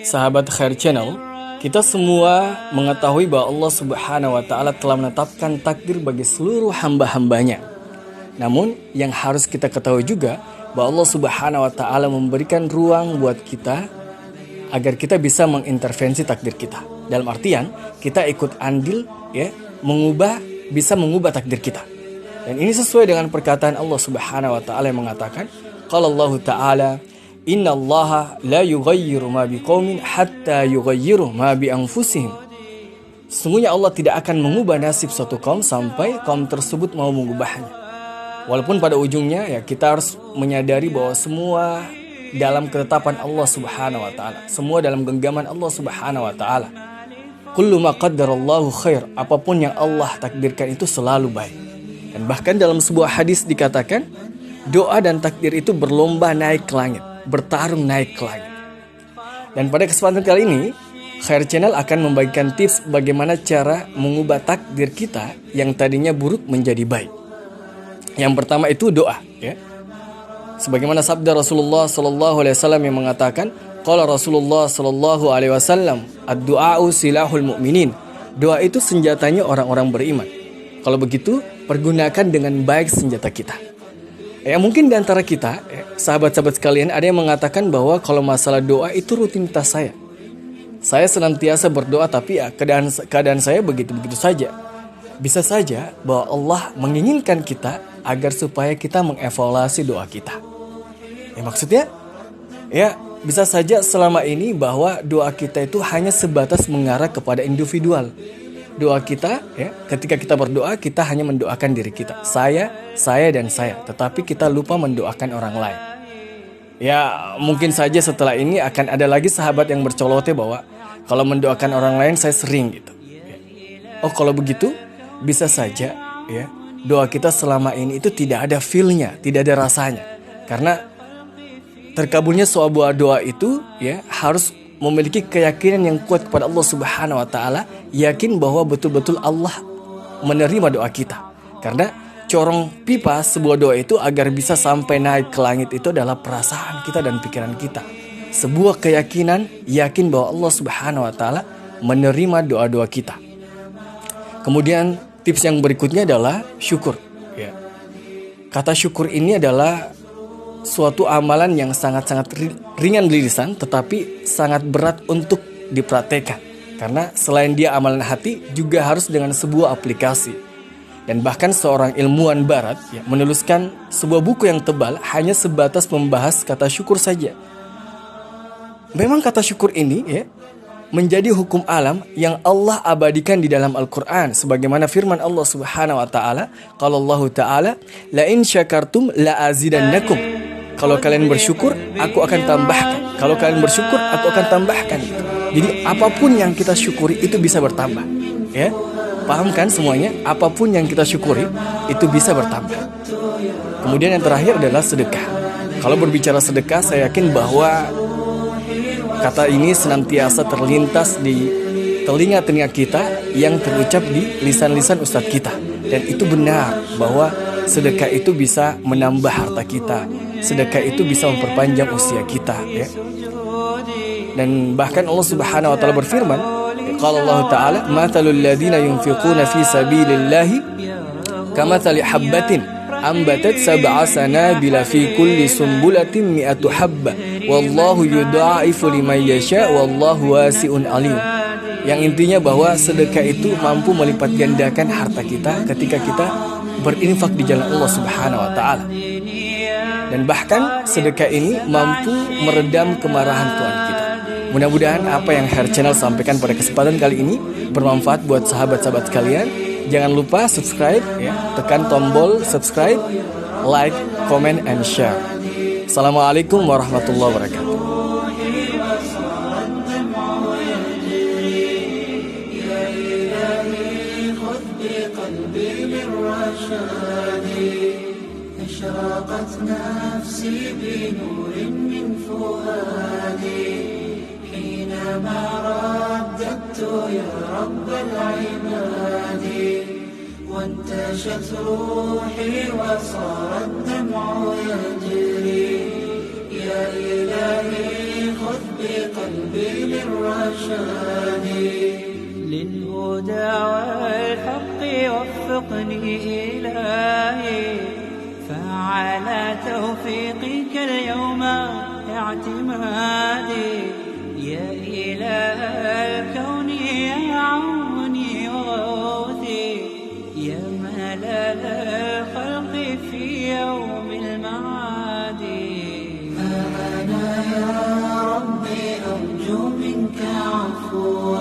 Sahabat Khair Channel, kita semua mengetahui bahwa Allah Subhanahu wa Ta'ala telah menetapkan takdir bagi seluruh hamba-hambanya. Namun yang harus kita ketahui juga bahwa Allah Subhanahu wa Ta'ala memberikan ruang buat kita agar kita bisa mengintervensi takdir kita. Dalam artian kita ikut andil bisa mengubah takdir kita. Dan ini sesuai dengan perkataan Allah Subhanahu wa Ta'ala yang mengatakan, qala Allah Ta'ala, inna allaha la yughayyiru ma biqaumin hatta yughayyiru ma bi anfusihim. Sesungguhnya Allah tidak akan mengubah nasib suatu kaum sampai kaum tersebut mau mengubahnya. Walaupun pada ujungnya kita harus menyadari bahwa semua dalam ketetapan Allah Subhanahu wa Ta'ala, semua dalam genggaman Allah Subhanahu wa Ta'ala. Kullu ma qaddarallahu khair, apapun yang Allah takdirkan itu selalu baik. Dan bahkan dalam sebuah hadis dikatakan, doa dan takdir itu berlomba naik ke langit, bertarung naik ke langit. Dan pada kesempatan kali ini, Khair Channel akan membagikan tips bagaimana cara mengubah takdir kita yang tadinya buruk menjadi baik. Yang pertama itu doa, Sebagaimana sabda Rasulullah SAW yang mengatakan, qala Rasulullah SAW, ad-du'a'u silahul mu'minin. Doa itu senjatanya orang-orang beriman. Kalau begitu, pergunakan dengan baik senjata kita. Mungkin di antara kita, sahabat-sahabat sekalian, ada yang mengatakan bahwa kalau masalah doa itu rutinitas saya. Saya senantiasa berdoa, tapi keadaan saya begitu-begitu saja. Bisa saja bahwa Allah menginginkan kita agar supaya kita mengevaluasi doa kita. Maksudnya, bisa saja selama ini bahwa doa kita itu hanya sebatas mengarah kepada individual. Doa kita, ketika kita berdoa, kita hanya mendoakan diri kita. Saya, dan saya. Tetapi kita lupa mendoakan orang lain. Mungkin saja setelah ini akan ada lagi sahabat yang bercolote bahwa kalau mendoakan orang lain saya sering gitu. Kalau begitu, bisa saja doa kita selama ini itu tidak ada feel-nya, tidak ada rasanya. Karena terkabulnya sebuah doa itu harus memiliki keyakinan yang kuat kepada Allah Subhanahu wa Ta'ala, yakin bahwa betul-betul Allah menerima doa kita. Karena corong pipa sebuah doa itu agar bisa sampai naik ke langit itu adalah perasaan kita dan pikiran kita. Sebuah keyakinan, yakin bahwa Allah Subhanahu wa Ta'ala menerima doa-doa kita. Kemudian tips yang berikutnya adalah syukur. Kata syukur ini adalah suatu amalan yang sangat-sangat ringan di lisan, tetapi sangat berat untuk dipraktekkan. Karena selain dia amalan hati, juga harus dengan sebuah aplikasi. Dan bahkan seorang ilmuwan barat menuliskan sebuah buku yang tebal hanya sebatas membahas kata syukur saja. Memang kata syukur ini menjadi hukum alam yang Allah abadikan di dalam Al-Quran. Sebagaimana firman Allah Subhanahu wa Ta'ala, qala Allah Ta'ala, la in syakartum la azidannakum. Kalau kalian bersyukur, aku akan tambahkan. Kalau kalian bersyukur, aku akan tambahkan. Jadi apapun yang kita syukuri itu bisa bertambah. Paham kan semuanya? Apapun yang kita syukuri itu bisa bertambah. Kemudian yang terakhir adalah sedekah. Kalau berbicara sedekah, saya yakin bahwa kata ini senantiasa terlintas di telinga-telinga kita yang terucap di lisan-lisan ustadz kita. Dan itu benar bahwa sedekah itu bisa menambah harta kita. Sedekah itu bisa memperpanjang usia kita. Dan bahkan Allah Subhanahu wa Ta'ala berfirman, qala Allah Ta'ala, mathalul ladina yunfiquna fi sabilillahi kamathali habbatin ambatat sab'a sanabila fi kulli sumbulatin mi'atu habba wallahu yudha'ifu liman yasha wallahu wasi'un alim. Yang intinya bahwa sedekah itu mampu melipat gandakan harta kita ketika kita berinfak di jalan Allah Subhanahu wa Ta'ala. Dan bahkan sedekah ini mampu meredam kemarahan Tuhan kita. Mudah-mudahan apa yang Khair Channel sampaikan pada kesempatan kali ini bermanfaat buat sahabat-sahabat sekalian. Jangan lupa subscribe, tekan tombol subscribe, like, comment, and share. Assalamualaikum warahmatullahi wabarakatuh. أشرقت نفسي بنور من فؤادي حينما رددت يا رب العباد وانتشت روحي وصار الدمع يجري يا إلهي خذ بقلبي قلبي للرشاد للهدى والحق وفقني إلهي فعلى توفيقك اليوم اعتمادي يا إله الكون يا عوني وغوثي يا ملال الخلق في يوم المعاد أنا يا ربي أرجو منك عفوا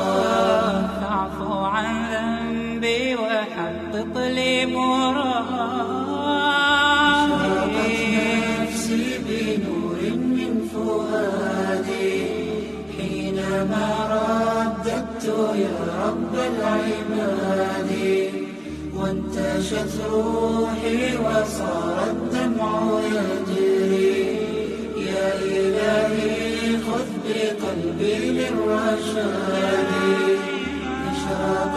فاعف عن ذنبي وحقق لي مرادي نفسي بنور من فؤادي حينما رددت يا رب العباد وانتشت روحي وصار الدمع يجري يا إلهي خذ بقلبي للرشاد أشرق